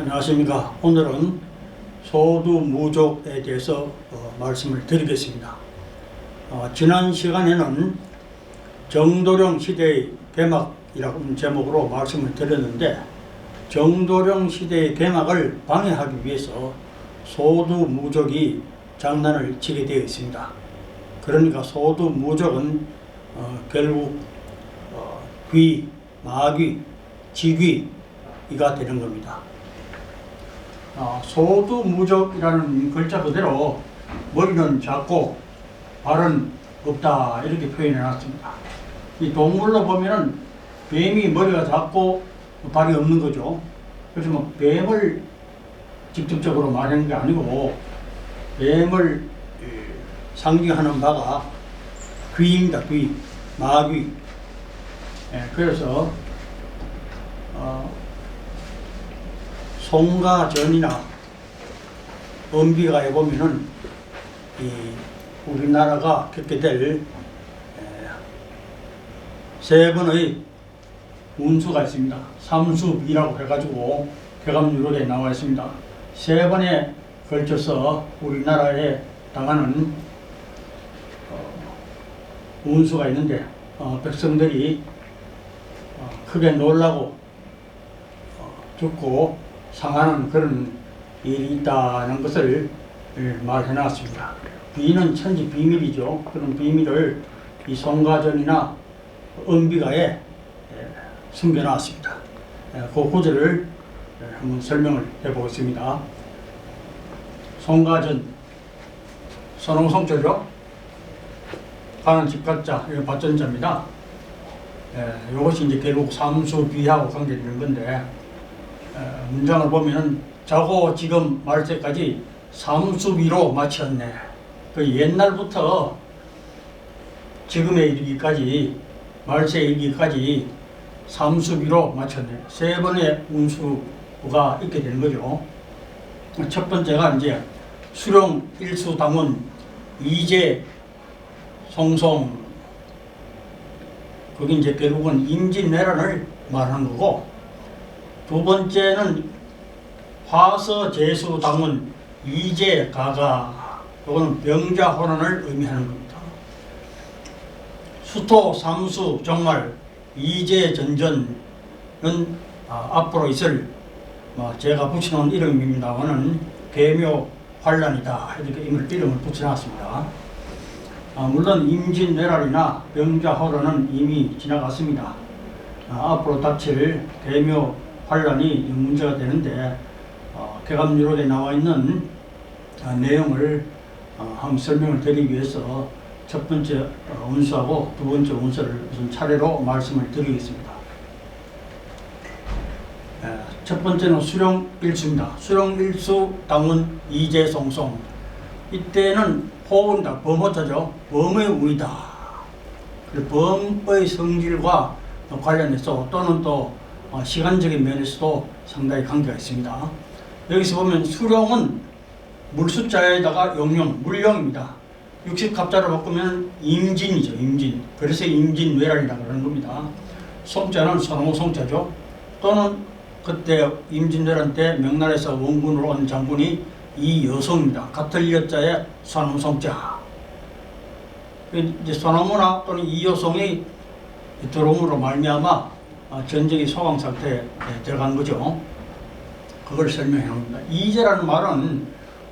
안녕하십니까. 오늘은 소두무족에 대해서 말씀을 드리겠습니다. 지난 시간에는 정도령 시대의 개막이라는 제목으로 말씀을 드렸는데, 정도령 시대의 개막을 방해하기 위해서 소두무족이 장난을 치게 되어 있습니다. 그러니까 소두무족은 결국 귀, 마귀, 지귀가 되는 겁니다. 소두무족이라는 글자 그대로 머리는 작고 발은 없다, 이렇게 표현해 놨습니다. 이 동물로 보면은 뱀이 머리가 작고 발이 없는 거죠. 그래서 뭐 뱀을 직접적으로 말하는 게 아니고 뱀을 상징하는 바가 귀입니다. 귀, 마귀. 그래서 송가전이나 엄비가에 보면은 우리나라가 겪게 될 세 번의 운수가 있습니다. 삼수비라고 해가지고 개감유록에 나와 있습니다. 세 번에 걸쳐서 우리나라에 당하는 운수가 있는데, 백성들이 크게 놀라고 죽고 상하는 그런 일이 있다는 것을 말해 놨습니다. 비는 천지 비밀이죠. 그런 비밀을 이 송가전이나 엄비가에 숨겨 놨습니다. 그 구절을 한번 설명을 해 보겠습니다. 송가전, 선홍성자죠. 가는 집가자, 이건 밭전자입니다. 이것이 이제 결국 삼수비하고 관계되는 건데, 문장을 보면은 자고 지금 말세까지 삼수비로 마쳤네. 그 옛날부터 지금에 이르기까지, 말세에 이르기까지 삼수비로 마쳤네. 세 번의 운수가 있게 되는 거죠. 첫 번째가 이제 수령, 일수, 당원, 이재, 송송. 그게 이제 결국은 임진왜란을 말하는 거고, 두 번째는 화서, 제수, 당원, 이재, 가가. 이거는 병자호란을 의미하는 겁니다. 수토, 삼수, 정말, 이재, 전전은 앞으로 있을 제가 붙여놓은 이름입니다만은 개묘 환란이다, 이렇게 이름을 붙여놨습니다. 물론 임진왜란이나 병자호란은 이미 지나갔습니다. 앞으로 닥칠 개묘 환란이 문제가 되는데, 개감유록에 나와 있는 내용을 한번 설명을 드리기 위해서 첫 번째 운수하고 두 번째 운수를 우선 차례로 말씀을 드리겠습니다. 첫 번째는 수령일수입니다. 수령일수, 당운, 이재, 송송. 이때는 호운이다, 범호자죠. 범의 운이다. 범의 성질과 관련해서 또는 또 시간적인 면에서도 상당히 관계가 있습니다. 여기서 보면 수령은 물숫자에다가 용령, 물령입니다. 60갑자로 바꾸면 임진이죠, 임진. 그래서 임진왜란이라고 하는 겁니다. 송자는 선홍송자죠. 또는 그때 임진왜란 때 명나라에서 원군으로 온 장군이 이여송입니다. 같은 여자의 선홍송자. 이제 선홍무나 또는 이여송이 들어옴으로 말미암아 전쟁이 소강 상태에 들어간 거죠. 그걸 설명해 봅니다. 이재라는 말은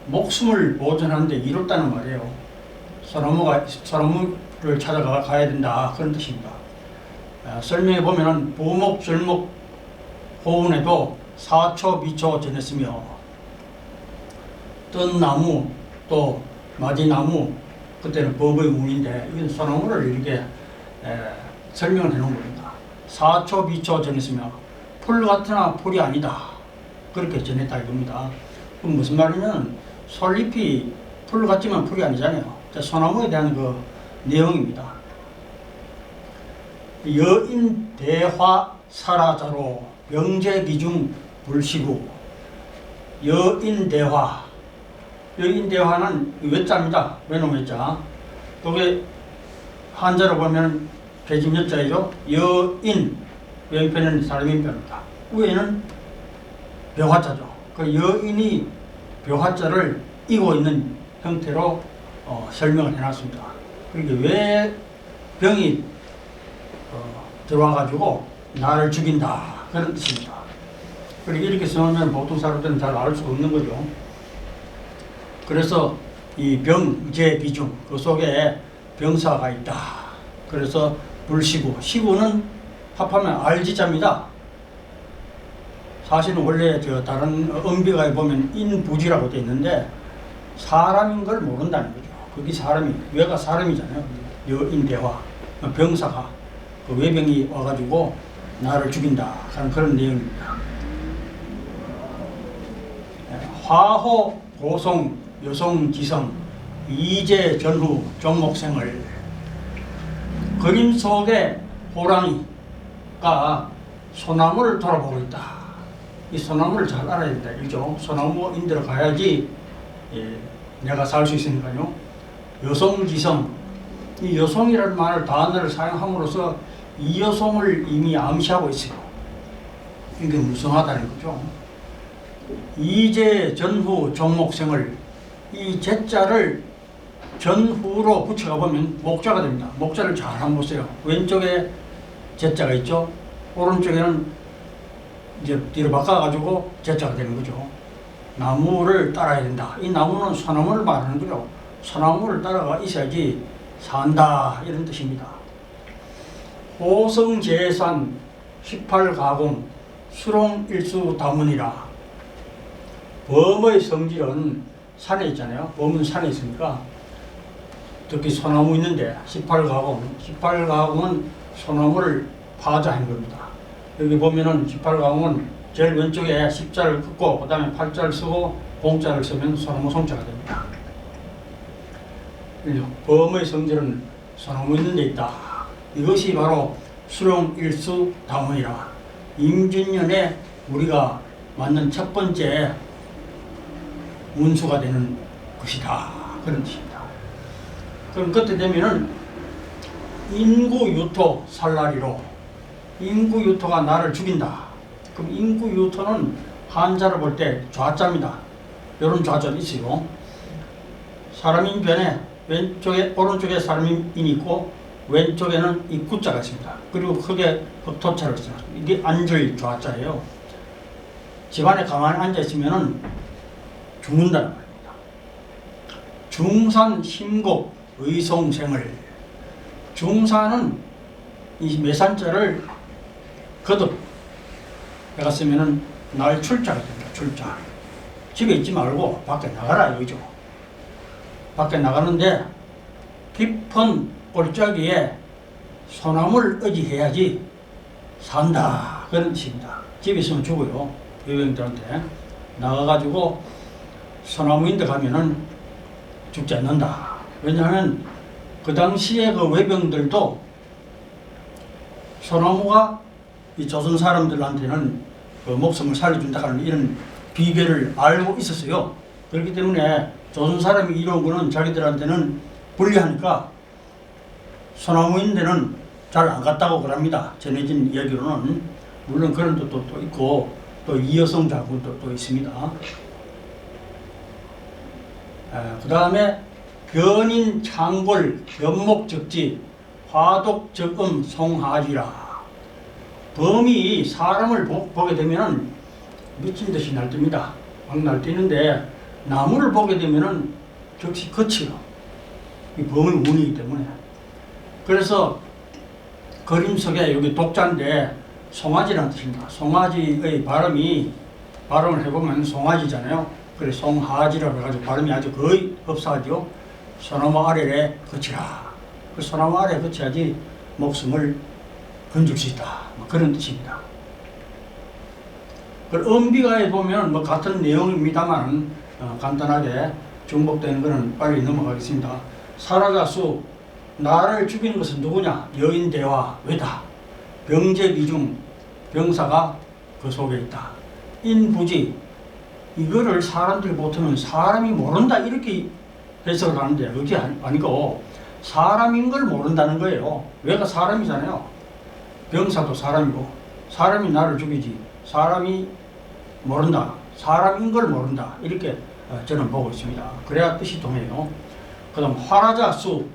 목숨을 보존하는데 이롭다는 말이에요. 선홍무를 찾아가야 된다, 그런 뜻입니다. 설명해 보면은 부목, 절목, 호운에도 사초, 미초 전했으며, 뜬나무, 또 마지나무, 그때는 법의 운인데, 이건 선홍무를 이렇게 설명을 해 놓은 겁니다. 사초, 미초 전했으며, 풀 같으나 풀이 아니다, 그렇게 전했다 이겁니다. 그럼 무슨 말이냐면, 솔잎이 풀 같지만 풀이 아니잖아요. 소나무에 대한 그 내용입니다. 여인 대화 사라자로 명제기중 불시구. 여인 대화. 여인 대화는 외자입니다. 외놈 외자. 그게 한자로 보면 계집여자이죠. 여인, 왼편은 사람인 편입니다. 위에는 병화자죠. 그 여인이 묘화자를 이고 있는 형태로 설명을 해놨습니다. 그러니까 왜 병이 들어와가지고 나를 죽인다 그런 뜻입니다. 그리고 이렇게 써놓으면 보통 사람들은 잘 알 수 없는 거죠. 그래서 이 병제 비중 그 속에 병사가 있다. 그래서 불시구, 시구는 합하면 알지자입니다. 사실은 원래 다른 음비가에 보면 인부지라고 되어 있는데 사람인 걸 모른다는 거죠. 그게 사람이, 외가 사람이잖아요. 여인대화, 병사가 그 외병이 와가지고 나를 죽인다 하는 그런 내용입니다. 화호, 고송, 여송, 기성, 이제, 전후, 종목생을 그림 속에 호랑이가 소나무를 돌아보고 있다. 이 소나무를 잘 알아야 된다. 이죠. 소나무 인대로 가야지 내가 살 수 있으니까요. 여송기성, 이 여송이라는 말을 단어를 사용함으로써 이 여송을 이미 암시하고 있어요. 이게 무성하다는 거죠. 이제 전후 종목생을 이 제자를 전후로 붙여가 보면 목자가 됩니다. 목자를 잘 한번 보세요. 왼쪽에 제자가 있죠. 오른쪽에는 이제 뒤로 바꿔가지고 제자가 되는 거죠. 나무를 따라야 된다. 이 나무는 소나무를 말하는 거죠. 소나무를 따라가 있어야지 산다 이런 뜻입니다. 호성재산 18가공 수롱일수다문이라. 범의 성질은 산에 있잖아요. 범은 산에 있으니까 특히 소나무 있는데 18가공은 소나무를 파자한 겁니다. 여기 보면은 18가공은 제일 왼쪽에 십자를 긋고 그 다음에 팔자를 쓰고 공자를 쓰면 소나무 송자가 됩니다. 범의 성질은 소나무 있는 데 있다. 이것이 바로 수룡일수다문이라. 임진년에 우리가 만든 첫 번째 운수가 되는 것이다. 그런 뜻입니다. 그럼 그때 되면은 인구유토 살라리로, 인구유토가 나를 죽인다. 그럼 인구유토는 한자를 볼 때 좌자입니다. 이런 좌자도 있어요. 사람인 변에 왼쪽에 오른쪽에 사람인이 있고 왼쪽에는 이 구자가 있습니다. 그리고 크게 흑토자를 씁니다. 이게 앉을 좌자예요. 집안에 가만히 앉아 있으면은 죽는다는 말입니다. 중산 심곡 의송생을, 중산은 이 매산자를 거듭 내가 쓰면은 날 출자가 됩니다. 출자. 집에 있지 말고 밖에 나가라 이거죠. 밖에 나가는데 깊은 골짜기에 소나무를 의지해야지 산다 그런 뜻입니다. 집에 있으면 죽어요. 여행들한테 나가가지고 소나무인데 가면은 죽지 않는다. 왜냐하면 그 당시에 그 외병들도 소나무가 이 조선 사람들한테는 그 목숨을 살려준다는 이런 비결을 알고 있었어요. 그렇기 때문에 조선 사람이 이런 거는 자기들한테는 불리하니까 소나무인데는 잘 안 갔다고 그럽니다. 전해진 이야기로는. 물론 그런 뜻도 또 있고 또 이여성 자군도 또 있습니다. 그 다음에 변인 창골 연목적지 화독적음 송하지라. 범이 사람을 보게 되면 미친 듯이 날뛰니다. 막 날뛰는데 나무를 보게 되면 즉시 그쳐요. 이 범의 운이기 때문에. 그래서 그림 속에 여기 독자인데 송아지라는 뜻입니다. 송아지의 발음을 해보면 송아지잖아요. 그래 송하지라고 해가지고 발음이 아주 거의 흡사하죠. 소나무 아래에 그치라. 그 소나무 아래에 그쳐야지 목숨을 건질 수 있다. 그런 뜻입니다. 그 음비가에 보면 뭐 같은 내용입니다만 간단하게 중복되는 것은 빨리 넘어가겠습니다. 살아가수 나를 죽이는 것은 누구냐? 여인대와 외다. 병제비중 병사가 그 속에 있다. 인부지 이거를 사람들이 보통은 사람이 모른다 이렇게 해석을 하는데 그게 아니고 사람인 걸 모른다는 거예요. 외가 사람이잖아요. 병사도 사람이고 사람이 나를 죽이지 사람이 모른다. 사람인 걸 모른다. 이렇게 저는 보고 있습니다. 그래야 뜻이 통해요. 그 다음 화라자 수.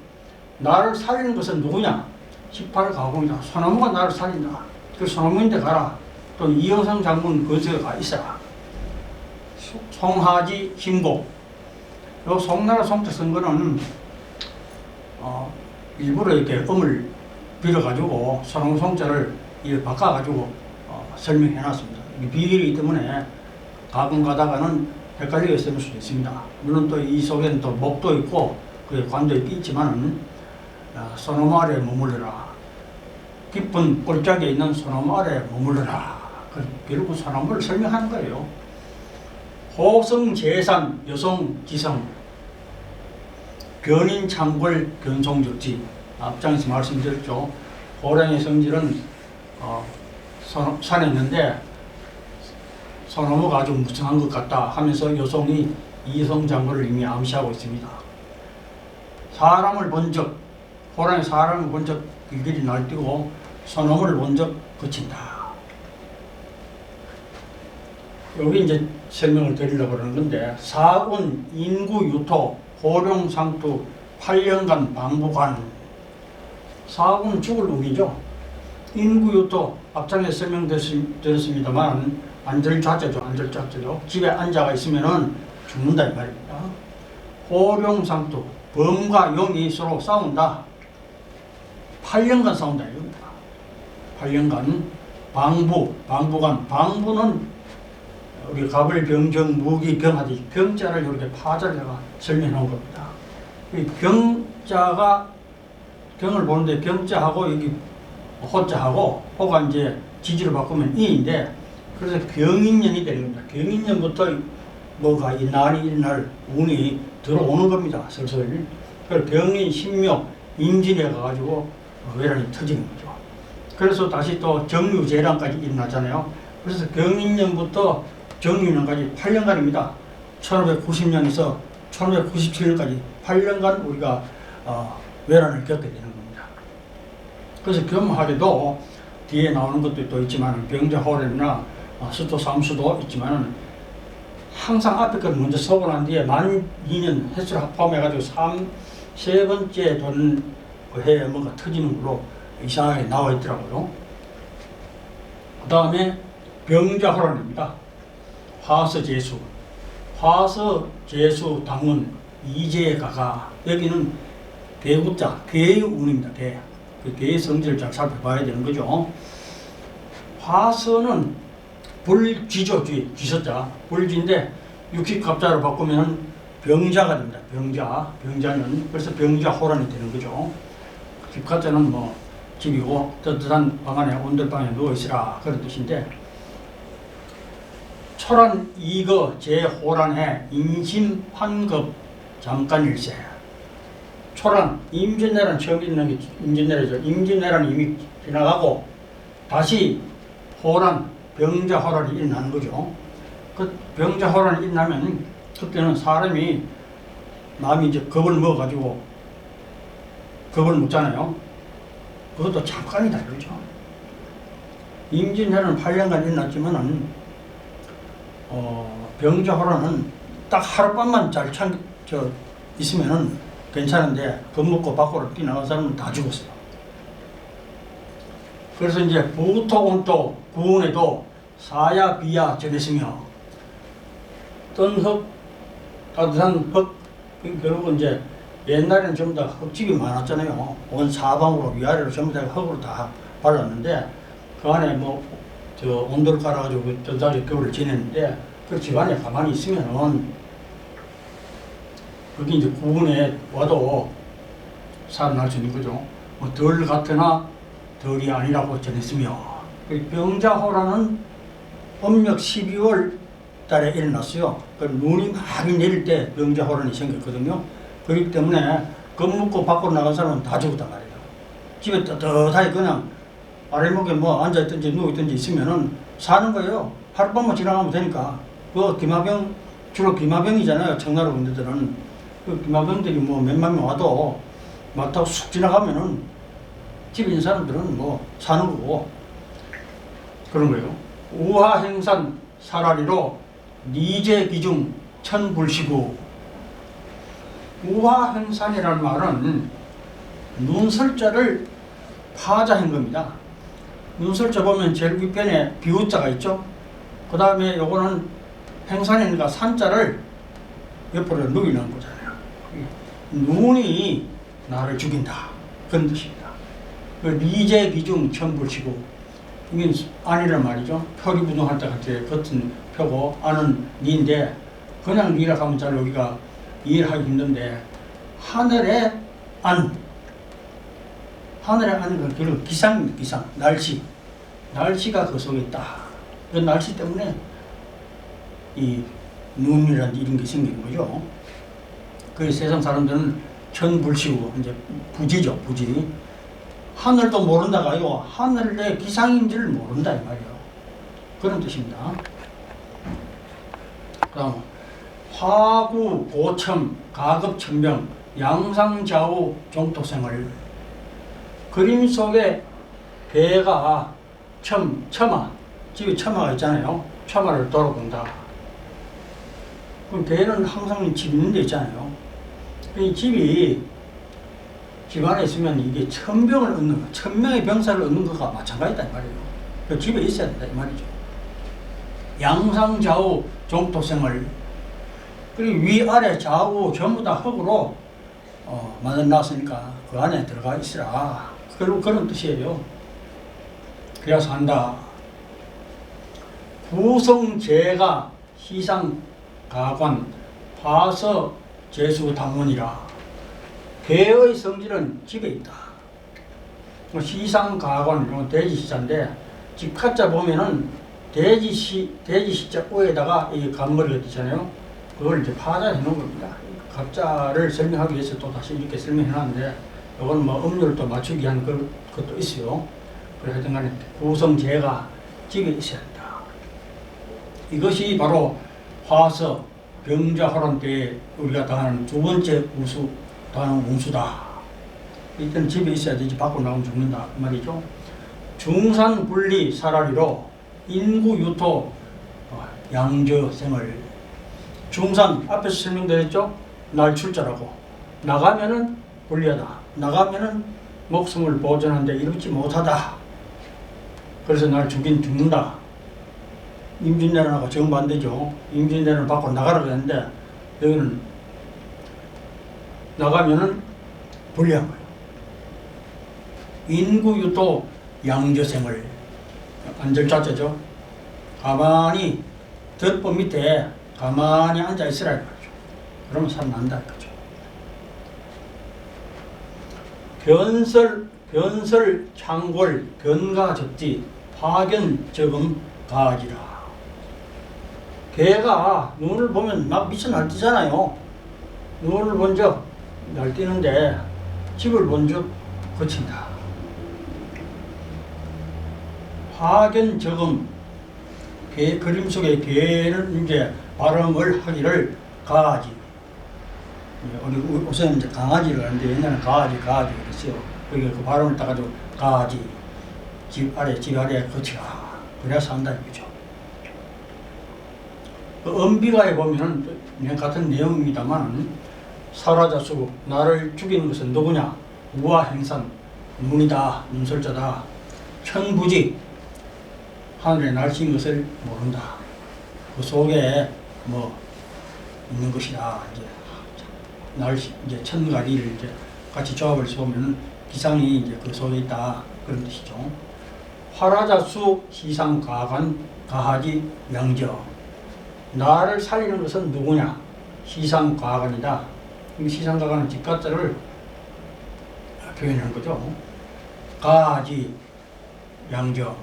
나를 살리는 것은 누구냐? 18가공이다. 소나무가 나를 살린다. 그 소나무인데 가라. 또 이영상 장군 거기서 가 있어라. 송하지 신곡. 요 송나라 송자 쓴 거는 일부러 이렇게 음을 빌어가지고 소나무 송자를 바꿔가지고 설명해 놨습니다. 비밀이기 때문에 가끔 가다가는 헷갈리게 쓸 수도 있습니다. 물론 또 이 속에는 또 목도 있고 그 관도 있지만은 소나무 아래에 머물러라. 깊은 골짜기에 있는 소나무 아래에 머물러라. 결국 소나무를 설명하는 거예요. 호성 재산 여성 지성 견인 창궐 견송적지. 앞장에서 말씀드렸죠. 호랑이 성질은 산에 있는데 소나무가 아주 무성한 것 같다 하면서 여성이 이성장군을 이미 암시하고 있습니다. 사람을 본 적, 호랑이 사람을 본 적 길길이 날뛰고 소나무를 본 적 그친다. 여기 이제 설명을 드리려고 그러는 건데, 사군, 인구, 유토, 호룡상투, 8년간 방부관. 사군은 죽을 운이죠. 인구, 유토, 앞장에 설명드렸습니다만 안절좌재죠. 안절좌재죠. 집에 앉아가 있으면은 죽는다 이 말입니다. 호룡상투, 범과 용이 서로 싸운다. 8년간 싸운다 이겁니다. 8년간 방부관. 방부는 우리 갑을 병정 무기 병하듯이 병자를 이렇게 파자를 해가 설명해 놓은 겁니다. 이 병자가 병을 보는데 병자하고 여기 호자하고 호가 이제 지지를 바꾸면 이인데, 그래서 병인년이 되는 겁니다. 병인년부터 뭐가 일날 운이 들어오는 겁니다. 슬슬. 그래서 병인 신묘 임진에 가가지고 외란이 터지는 거죠. 그래서 다시 또 정유재란까지 일어나잖아요. 그래서 병인년부터 정유년까지 8년간입니다. 1590년에서 1597년까지 8년간 우리가 외란을 겪게 되는 겁니다. 그래서 겸하게도 뒤에 나오는 것도 또 있지만 병자호련이나 수도 삼수도 있지만 항상 앞에 걸 먼저 서고 난 뒤에 만 2년 횟수를 포함해가지고 세 번째 돈 해에 뭔가 터지는 걸로 이상하게 나와 있더라고요. 그 다음에 병자호란입니다. 화서재수, 화서재수 당운 이재에 가가. 여기는 개구자, 개의 운입니다. 개. 그 개의 성질을 잘 살펴봐야 되는 거죠. 화서는 불쥐죠. 쥐서자. 불쥐인데 육식갑자로 바꾸면 병자가 됩니다. 병자는 그래서 병자호란이 되는 거죠. 집갑자는 뭐 집이고 따뜻한 방 안에 온돌방에 누워있으라 그런 뜻인데, 초란 이거 제호란해 인심 환급 잠깐일세. 초란, 임진왜란 처음 있는 게 임진왜란이죠. 임진왜란이 이미 지나가고 다시 호란, 병자호란이 일어나는 거죠. 그 병자호란이 일어나면 그때는 사람이 마음이 이제 겁을 먹어가지고 겁을 먹잖아요. 그것도 잠깐이다 이거죠. 임진왜란은 8년간 일어났지만은 병자호란은 딱 하룻밤만 잘 있으면은 괜찮은데 겁먹고 밖으로 뛰어나간 사람은 다 죽었어요. 그래서 이제 부토 온토 구운에도 사야 비야 전했으며, 뜬흙 따뜻한 흙, 결국은 이제 옛날에는 전부 다 흙집이 많았잖아요. 온 사방으로 위아래로 전부 다 흙으로 다 발랐는데 그 안에 뭐 온돌 깔아가지고 전자리 겨울을 지냈는데, 그 집안에 가만히 있으면은 그게 이제 구분에 와도 살아날 수 있는 거죠. 뭐 덜 같으나 덜이 아니라고 전했으며, 병자호란은 음력 12월 달에 일어났어요. 그 눈이 많이 내릴 때 병자호란이 생겼거든요. 그렇기 때문에 겁먹고 밖으로 나간 사람은 다 죽었단 말이에요. 집에 떳떳하게 그냥 아래목에 뭐 앉아있든지 누워있든지 있으면은 사는 거예요. 하룻밤만 지나가면 되니까. 그 기마병, 주로 기마병이잖아요. 청나라 군대들은. 그 기마병들이 뭐 몇만 명 와도 막 타고 쑥 지나가면은 집에 있는 사람들은 뭐 사는 거고 그런 거예요. 우하행산 사라리로 니제 기중 천불시구. 우화행산이라는 말은 눈설자를 파자한 겁니다. 눈설자 보면 제일 윗편에 비우자가 있죠. 그 다음에 요거는 행산이니까 산자를 옆으로 누이는 거잖아요. 눈이 나를 죽인다, 그런 뜻입니다. 니제 기중 천불시구. 이게 안이란 말이죠. 표리부동할 때 같이 겉은 표고 안은 니인데, 그냥 니라 하면 잘 여기가 이해를 하기 힘든데, 하늘의 안, 하늘의 안은 그 기상입니다. 기상, 날씨가 그 속에 있다. 그 날씨 때문에 이 눈이라는 이런 게 생기는 거죠. 그 세상 사람들은 천불시구, 이제 부지죠, 부지. 하늘도 모른다가 아니고 하늘의 기상인지를 모른다 이 말이에요. 그런 뜻입니다. 그다음 화구, 고첨, 가급, 천명, 양상좌우, 종토생을. 그림 속에 배가 처마, 집에 처마가 있잖아요. 처마를 돌아본다. 그럼 배는 항상 집 있는 데 있잖아요. 이 집이 집 안에 있으면 이게 천병을 얻는 거, 천명의 병사를 얻는 것과 마찬가지다 이 말이에요. 그 집에 있어야 된다 이 말이죠. 양상좌우, 종토생을. 그리고 위아래 좌우 전부 다 흙으로 만들어놨으니까 그 안에 들어가 있으라. 그런 뜻이에요. 그래야 산다. 구성재가 시상가관 파서 재수당원이라. 배의 성질은 집에 있다. 시상가관, 돼지시자인데 집가자 보면은 돼지시자 오에다가 이 간머리가 있잖아요. 그걸 이제 파자해 놓은 겁니다. 가짜를 설명하기 위해서 또 다시 이렇게 설명해 놨는데, 이건 뭐 음률도 맞추기 위한 것도 있어요. 그래서 하여튼 간에 구성재가 집에 있어야 한다. 이것이 바로 화서, 병자호란 때 우리가 다하는 두 번째 우수, 다하는 운수다. 이때는 집에 있어야 되지, 밖으로 나오면 죽는다 말이죠. 중산분리 사라리로 인구유토 양저생을. 중산, 앞에서 설명드렸죠? 날출자라고. 나가면은 불리하다. 나가면은 목숨을 보존하는데 이루지 못하다. 그래서 날 죽는다. 임진왜란하고 정반대죠. 임진왜란을 밖으로 나가라고 했는데, 여기는 나가면은 불리한 거예요. 인구유토 양저생을. 안절자재죠. 가만히 덫법 밑에 가만히 앉아 있으라 이거죠. 그러면 살아난다 이거죠. 변설, 창골, 변가 적지, 파견, 적음, 가지라. 개가 눈을 보면 막 미쳐 날뛰잖아요. 눈을 본 적 날뛰는데 집을 본 적 거친다. 파견, 적음, 개, 그림 속에 개는 이제 발음을 하기를 가지. 우리 우선 이제 강아지를 하는데 옛날에는 가지 그랬어요. 그러니까 그 발음을 따가지고 가지. 집 아래 거치라. 그래야 산다 이거죠. 그 엄비가에 보면은 같은 내용입니다만, 사라자수, 나를 죽이는 것은 누구냐? 우화행산, 눈이다, 눈설자다. 천부지, 하늘의 날씨인 것을 모른다. 그 속에 뭐 있는 것이다. 이제 날씨, 이제 천가리를 이제 같이 조합을 해보면 기상이 이제 그 속에 있다. 그런 뜻이죠. 화라자수, 시상가관, 가하지, 양저. 나를 살리는 것은 누구냐? 시상가관이다. 시상가관은 집가자를 표현하는 거죠. 가하지, 양저.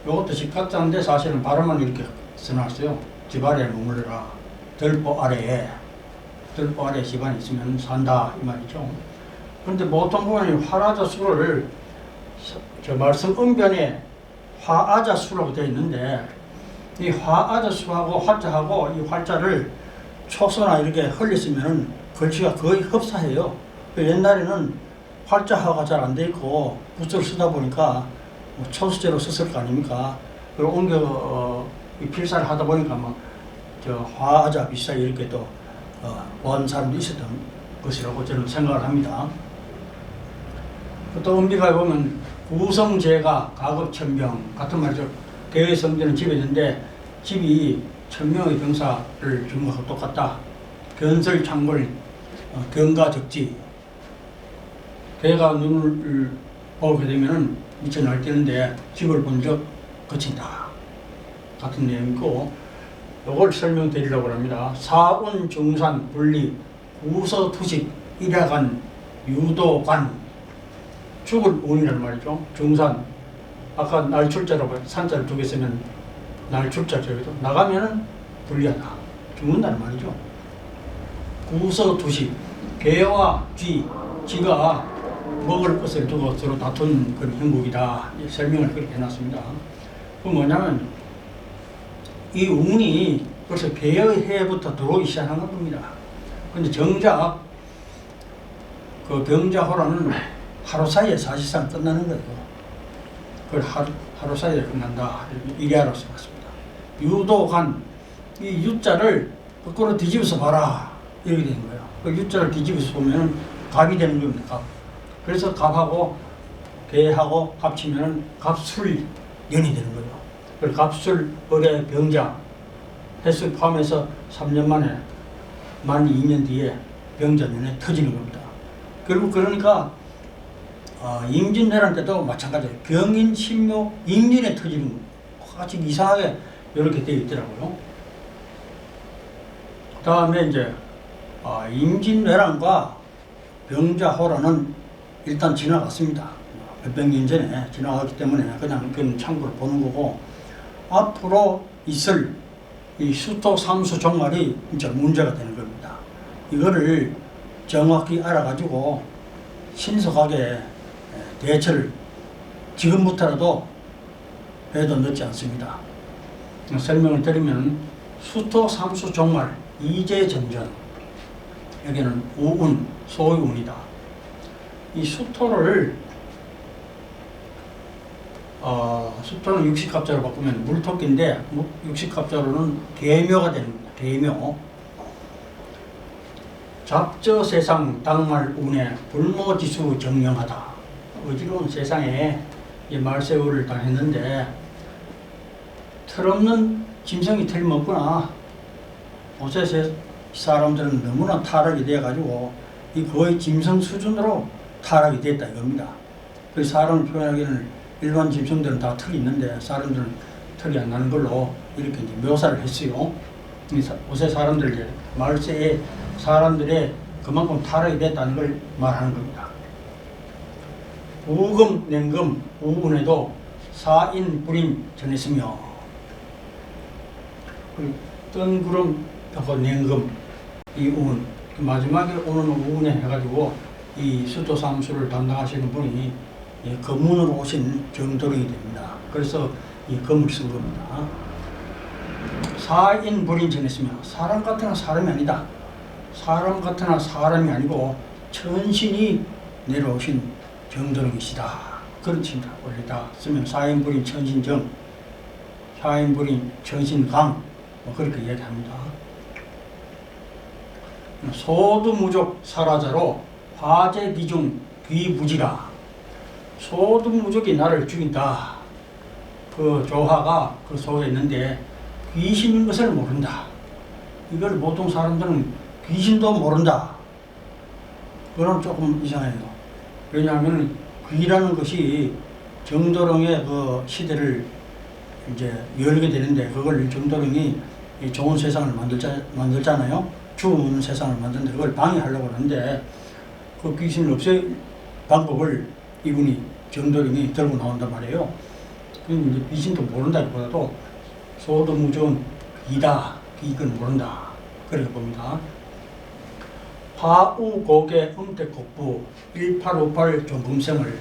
이것도 집가자인데 사실은 발음만 이렇게 써놨어요. 집 아래에 머물러라. 들보 아래에 집안이 있으면 산다 이 말이죠. 그런데 보통 보면 화라자수를 저 말씀 음변에 화아자수라고 되어 있는데, 이 화아자수하고 화자하고 이 활자를 초소나 이렇게 흘렸으면 글씨가 거의 흡사해요. 옛날에는 활자화가 잘 안 돼 있고 붓을 쓰다 보니까 뭐 초수제로 썼을 거 아닙니까? 그리고 옮겨 필사를 하다 보니까 뭐 저 화자 비슷하게 이렇게 또 보한 사람도 있었던 것이라고 저는 생각을 합니다. 또 은비가에 보면 구성제가 가급천병 같은 말이죠. 대성전은 집에 있는데 집이 1000명의 병사를 준 것과 똑같다. 견설창골 경가적지. 개가 눈을 보게 되면은 미쳐 날뛰는데 집을 본 적 거친다. 같은 내용이고, 이걸 설명드리려고 합니다. 사운 중산 분리 구서투식 일야간 유도관. 죽을 운이라는 말이죠. 중산, 아까 날출자라고 산자를 두 개 쓰면 날출자죠. 나가면은 불리하다. 죽는다는 말이죠. 구서투식, 개와 쥐가 먹을 것을 두고 서로 다툰 그런 형국이다. 설명을 그렇게 해놨습니다. 그 뭐냐면 이 운이 벌써 개의 해부터 들어오기 시작한 겁니다. 근데 정작 그 병자호란은 하루 사이에 사실상 끝나는 거예요. 그걸 하루 사이에 끝난다. 이래야로 써봤습니다. 유도간, 이 유자를 거꾸로 뒤집어서 봐라. 이렇게 되는 거예요. 그 유자를 뒤집어서 보면 갑이 되는 겁니다. 갑. 그래서 갑하고 개하고 합치면 갑술연이 되는 거예요. 그 갑술, 을의 병자, 횟수 포함해서 3년 만에 만 2년 뒤에 병자년에 터지는 겁니다. 결국 그러니까 임진왜란 때도 마찬가지예요. 병인, 신묘, 임진에 터지는 거. 같이 이상하게 이렇게 되어 있더라고요. 그 다음에 이제 임진왜란과 병자호란은 일단 지나갔습니다. 몇백 년 전에 지나갔기 때문에 그냥 그건 참고로 보는 거고, 앞으로 있을 이 수토 삼수 종말이 이제 문제가 되는 겁니다. 이거를 정확히 알아가지고 신속하게 대처를 지금부터라도 해도 늦지 않습니다. 설명을 드리면 수토 삼수 종말 이제정전, 여기는 우운, 소의 운이다. 이 수토를 수토는 육식갑자로 바꾸면 물토끼인데 육식갑자로는 계묘가 되는 겁니다. 계묘. 잡저세상 당말 운에 불모지수 정령하다. 어지러운 세상에 이 말세우를 당했는데 틀없는 짐승이 틀림없구나. 요새 사람들은 너무나 타락이 되어가지고 이 거의 짐승 수준으로 타락이 됐다 이겁니다. 그 사람을 표현하기는 일반 짐승들은 다 털이 있는데 사람들은 털이 안 나는 걸로 이렇게 이제 묘사를 했어요. 요새 사람들 말세에 사람들의 그만큼 타락이 됐다는 걸 말하는 겁니다. 우금, 냉금, 우운에도 사인, 불임 전했으며, 뜬구름하고 냉금, 이 우운, 마지막에 오는 우운에 해가지고 이 수토삼수를 담당하시는 분이 검문으로 오신 정도령이 됩니다. 그래서 이 검을 쓴 겁니다. 사인, 불임 전했으며, 사람 같으나 사람이 아니다. 사람 같으나 사람이 아니고 천신이 내려오신 정도령이시다. 그런 뜻입니다. 원래다 쓰면 사인불임 천신정, 사인불임 천신강, 그렇게 이야기합니다. 소두무족 사라자로 화재기중 귀부지라. 소두무족이 나를 죽인다. 그 조화가 그 속에 있는데 귀신인 것을 모른다. 이걸 보통 사람들은 귀신도 모른다. 그건 조금 이상해요. 왜냐하면 귀라는 것이 정도령의 그 시대를 이제 열게 되는데, 그걸 정도령이 좋은 세상을 만들잖아요. 좋은 세상을 만드는데 그걸 방해하려고 하는데 그 귀신을 없앨 방법을 이분이 정도령이 들고 나온단 말이에요. 이제 귀신도 모른다기보다도 소도무전 귀다, 귀건 모른다, 그렇게 봅니다. 화우곡의 음택곡부 1858 종금생을,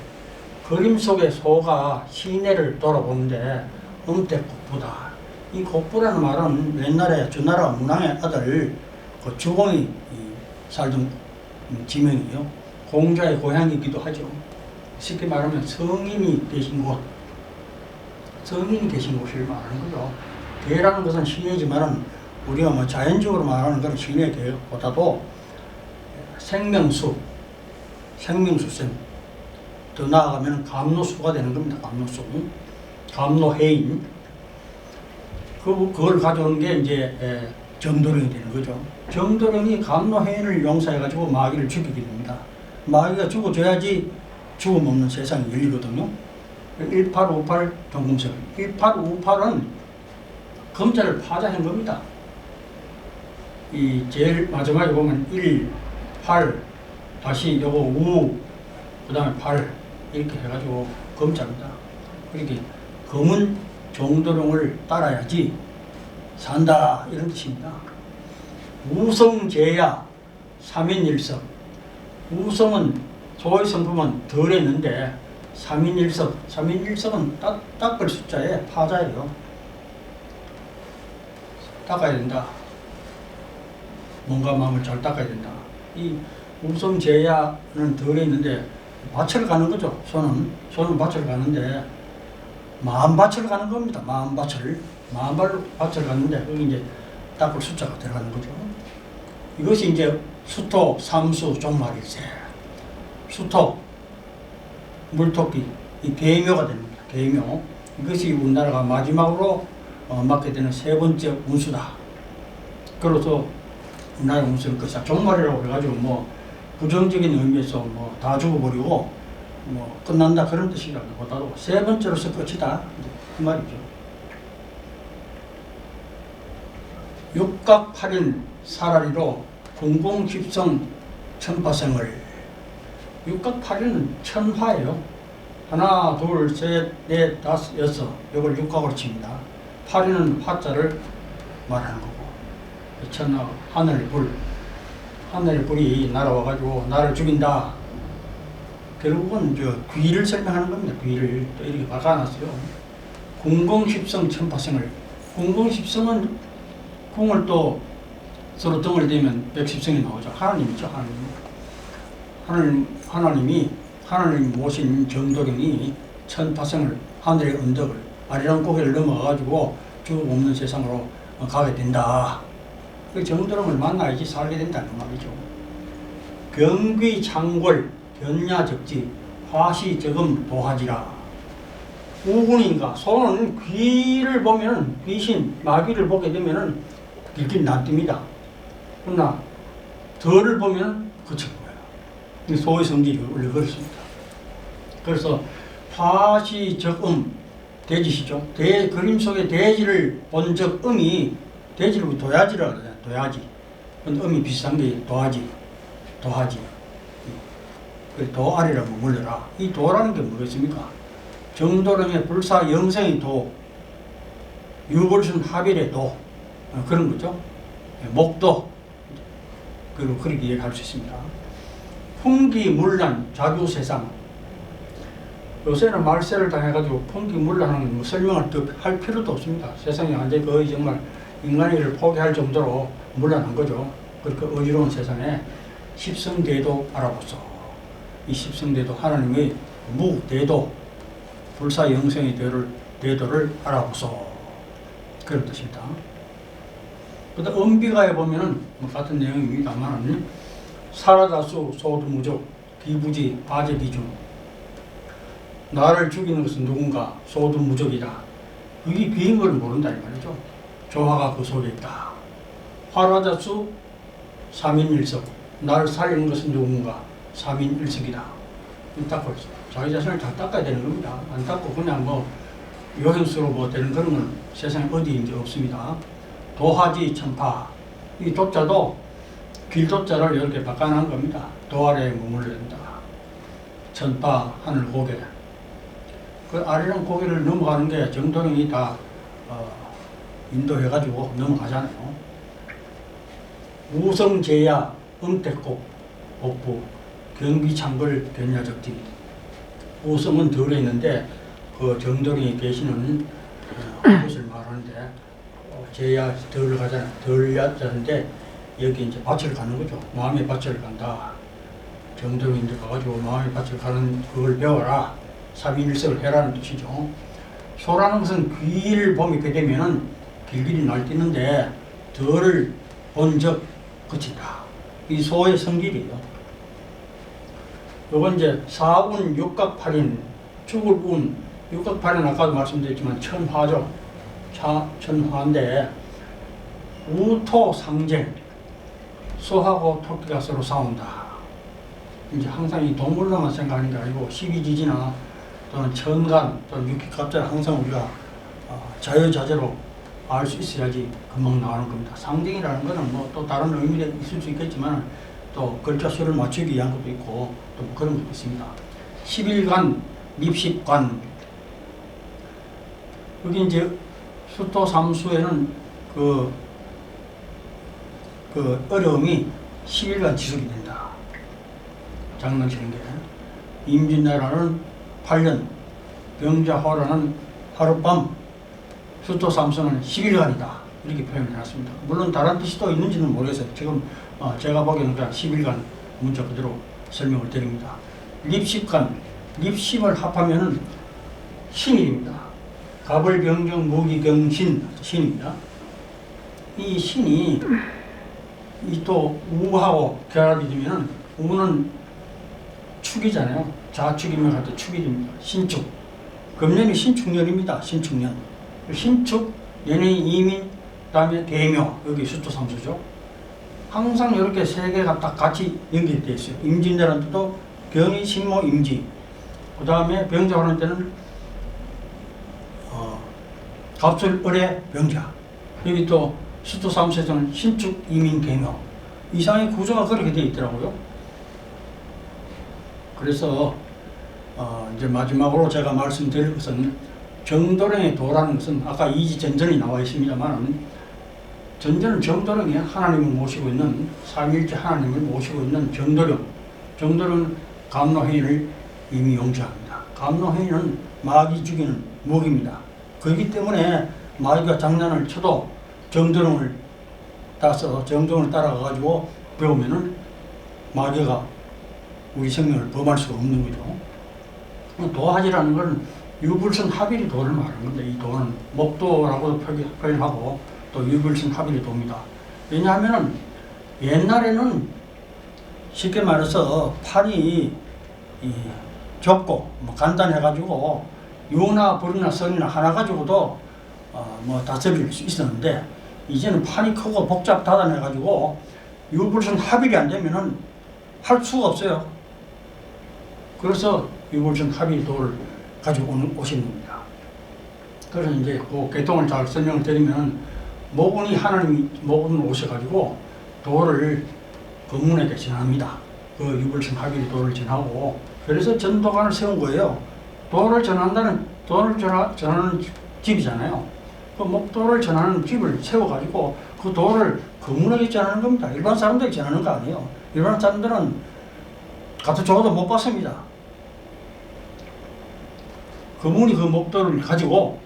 그림 속의 소가 시내를 돌아보는데 음택곡부다. 이 곡부라는 말은 옛날에 주나라 문왕의 아들 그 주공이 살던 지명이요. 공자의 고향이기도 하죠. 쉽게 말하면 성인이 계신 곳, 성인이 계신 곳을 말하는 거죠. 대라는 것은 신이지만은 우리가 뭐 자연적으로 말하는 그런 신의 계획보다도 생명수, 생명수생, 더 나아가면 감로수가 되는 겁니다. 감로수, 감로해인. 그걸 가져오는 게 이제 정도령이 되는 거죠. 정도령이 감로해인을 용사해가지고 마귀를 죽이게 됩니다. 마귀가 죽어줘야지 죽음 없는 세상이 열리거든요. 1858 동금성. 1858은 검자를 파자한 겁니다. 이 제일 마지막에 보면 1, 8, 다시 요거 5, 그 다음에 8 이렇게 해가지고 검자입니다. 그렇게 검은 정도령을 따라야지 산다 이런 뜻입니다. 우성제야 삼인일석. 우성은 소의 성품은 덜 했는데 삼인일석. 삼인일석은 닦을 숫자에 파자예요. 닦아야 된다. 몸과 마음을 잘 닦아야 된다. 이 우성제야는 덜 했는데 밭을 가는 거죠. 손은 밭을 가는데 마음밭을 가는 겁니다. 마음밭을 갔는데 여기 이제 닦을 숫자가 들어가는 거죠. 이것이 이제 수토, 삼수, 종말일세. 수토, 물토끼, 이 계묘가 됩니다. 계묘. 이것이 우리나라가 마지막으로 맡게 되는 세 번째 운수다. 그래서 우리나라 운수를 것이다. 종말이라고 해가지고 뭐 부정적인 의미에서 뭐 다 죽어버리고 뭐 끝난다 그런 뜻이라기보다도 세 번째로서 끝이다 그 말이죠. 육각팔인 사라리로 궁공십성 천파생을. 육각팔인은 천화예요. 하나, 둘, 셋, 넷, 다섯, 여섯. 이걸 육각으로 칩니다. 팔인은 화자를 말하는 거고. 천하, 하늘의 불. 하늘의 불이 날아와가지고 나를 죽인다. 결국은 귀를 설명하는 겁니다. 귀를 또 이렇게 박아놨어요. 궁공십성 천파생을. 궁공십성은 궁을 또 서로 등을 대면 백십성이 나오죠. 하나님이죠. 하나님 모신 정도령이 천파생을 하늘의 언덕을 아리랑 고개를 넘어가가지고 죽음 없는 세상으로 가게 된다. 그 정도령을 만나야지 살게 된다는 말이죠. 경귀 창궐 견야적지 화시적음 도하지라. 우군인가 소는 귀를 보면은 귀신 마귀를 보게 되면은 길길 납듭니다. 그러나 덜을 보면 그친 거예요. 소의 성질이 원래 그렇습니다. 그래서 화시적음 돼지시죠. 그림 속에 돼지를 본 적음이 돼지를 도야지라고 하잖아요. 도야지. 근데 음이 비슷한 게 도하지. 도아리라고 물려라. 이 도라는 게 뭐겠습니까? 정도령의 불사 영생의 도, 유불순 합일의 도, 그런 거죠. 목도, 그리고 그렇게 얘기할 수 있습니다. 풍기물란 자규세상. 요새는 말세를 당해가지고 풍기물란하는 뭐 설명을 더 할 필요도 없습니다. 세상이 완전히 거의 정말 인간의를 포기할 정도로 물란한 거죠. 그렇게 어지러운 세상에 십성대도 알아보소. 이 십성대도 하나님의 무대도 불사 영생의 대도를 알아보소. 그런 뜻입니다. 그다음 엄비가에 보면은 같은 내용입니다만 사라다수 소두무족 기부지 아제비중. 나를 죽이는 것은 누군가 소두무족이다. 이게 비인 걸 모른다 이 말이죠. 조화가 그 속에 있다. 화라자수 삼인일석. 나를 살리는 것은 누군가 삼인일석이다. 닦고 있어. 자기 자신을 다 닦아야 되는 겁니다. 안 닦고 그냥 뭐 요행수로 뭐 되는 그런 건 세상에 어디인지 없습니다. 도하지 천파. 이 도자도 길도자를 이렇게 바꿔놓은 겁니다. 도 아래에 머물러야 된다. 천파 하늘 고개. 그 아래랑 고개를 넘어가는 게 정도령이 다 인도해가지고 넘어가잖아요. 우성제야 음택곡 복부 경기창벌 견야적지. 우성은 덜 했는데 그 정도령이 계시는 곳을 말하는데 제야 덜 가잖아. 덜 야자인데 여기 이제 밭을 가는 거죠. 마음의 밭을 간다. 정도령이 이제 가가지고 마음의 밭을 가는 그걸 배워라. 삼인일석을 해라는 뜻이죠. 소라는 것은 귀를 보게 되면은 길길이 날뛰는데 덜을 본 적 그친다. 이 소의 성질이에요. 요건 이제 사운 육각팔인, 죽을 운, 육각팔인 아까도 말씀드렸지만 천화죠. 천화인데 우토 상쟁, 소하고 토끼가 서로 싸운다. 이제 항상 이 동물로만 생각하는 게 아니고 십이지지나 또는 천간 또는 육기갑자를 항상 우리가 자유자재로 알 수 있어야지 금방 나오는 겁니다. 상징이라는 것은 뭐 또 다른 의미가 있을 수 있겠지만 또 글자 수를 맞추기 위한 것도 있고 또 뭐 그런 것도 있습니다. 11간, 립십관. 여기 이제 수토 삼수에는 그 어려움이 11간 지속이 된다. 장난치는 게. 임진왜란은 8년, 병자호란은 하룻밤, 수토 삼수는 11간이다. 이렇게 표현을 해놨습니다. 물론 다른 뜻이 또 있는지는 모르겠어요. 지금 제가 보기에는 그냥 11간 문자 그대로 설명을 드립니다. 립십간, 립십을 합하면은 신일입니다. 갑을병정 무기경신, 신입니다. 이 신이 이 또 우하고 결합이 되면은 우는 축이잖아요. 좌축이면 갖다 축이 됩니다. 신축. 금년이 신축년입니다. 신축년. 신축, 연예인 이민, 그다음에 대묘, 여기 수토 삼수죠. 항상 이렇게 세 개가 딱 같이 연결되어 있어요. 임진왜란 때도 병이 신모 임지, 그 다음에 병자호란 때는 갑술 을의 병자, 여기 또 수토 삼수에서는 신축 이민 대묘. 이상의 구조가 그렇게 되어 있더라고요. 그래서 이제 마지막으로 제가 말씀드릴 것은 정도령의 도라는 것은 아까 이지전전이 나와 있습니다만 전전은 정도령이 하나님을 모시고 있는 삼위일체 하나님을 모시고 있는 정도령. 정도령은 감로회인을 이미 용서합니다. 감로회인은 마귀 죽이는 무기입니다. 그렇기 때문에 마귀가 장난을 쳐도 정도령을 따서 정도령을 따라가가지고 배우면은 마귀가 우리 생명을 범할 수가 없는 거죠. 도화지라는 건 유불선 합일이 도를 말하는 건데 이 도는 목도라고도 표현하고 또 유불선 합일이 도입니다. 왜냐하면 옛날에는 쉽게 말해서 팔이 좁고 뭐 간단해가지고 유나 불이나 선이나 하나 가지고도 뭐 다스릴 수 있었는데 이제는 판이 크고 복잡다단해가지고 유불선 합일이 안 되면은 할 수가 없어요. 그래서 유불선 합일 도를 가지고 오시는 겁니다. 그래서 이제 그 개통을 잘 설명을 드리면 모군이 하나님이 모군을 오셔가지고 도를 검문에게 전합니다. 그 유불선 합일 도를 전하고 그래서 전도관을 세운 거예요. 도를 전하는 집이잖아요. 그 목도를 전하는 집을 세워가지고 그 도를 검문에게 전하는 겁니다. 일반 사람들이 전하는 거 아니에요. 일반 사람들은 가서 적어도 못 봤습니다. 그분이 그 목도를 가지고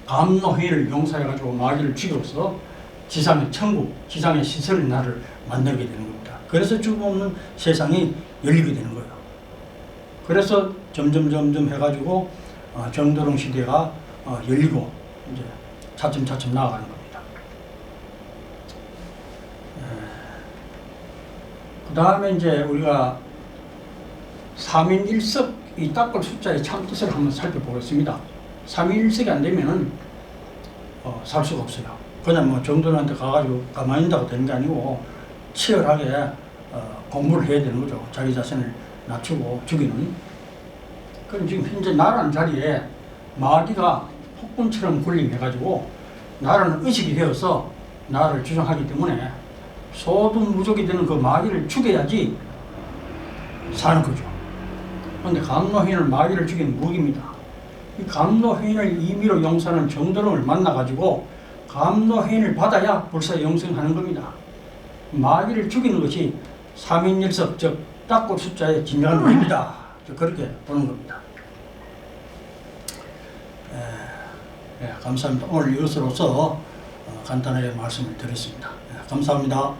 감노회를 용사해가지고 마귀를 죽여서 지상의 천국, 지상의 시설 나라를 만들게 되는 겁니다. 그래서 죽음 없는 세상이 열리게 되는 거예요. 그래서 점점 해가지고 정도령 시대가 열리고 이제 차츰 나아가는 겁니다. 그 다음에 이제 우리가 3인1석 이 딱골 숫자의 참 뜻을 한번 살펴보겠습니다. 3인1석이 안 되면은 살 수가 없어요. 그냥 뭐 정도령한테 가가지고 가만히 있다고 되는 게 아니고 치열하게 공부를 해야 되는 거죠. 자기 자신을 낮추고 죽이는. 그럼 지금 현재 나라는 자리에 마귀가 폭군처럼 군림해가지고 나라는 의식이 되어서 나라를 주장하기 때문에 소둔무족이 되는 그 마귀를 죽여야지 사는 거죠. 그런데 감노회인을 마귀를 죽이는 무기입니다. 이 감노회인을 임의로 용서하는 정도령을 만나가지고 감노회인을 받아야 불사 영생하는 겁니다. 마귀를 죽이는 것이 3인1석 즉 딱골 숫자의 진정한 의미다. 그렇게 보는 겁니다. 감사합니다. 오늘 이것으로서 간단하게 말씀을 드렸습니다. 감사합니다.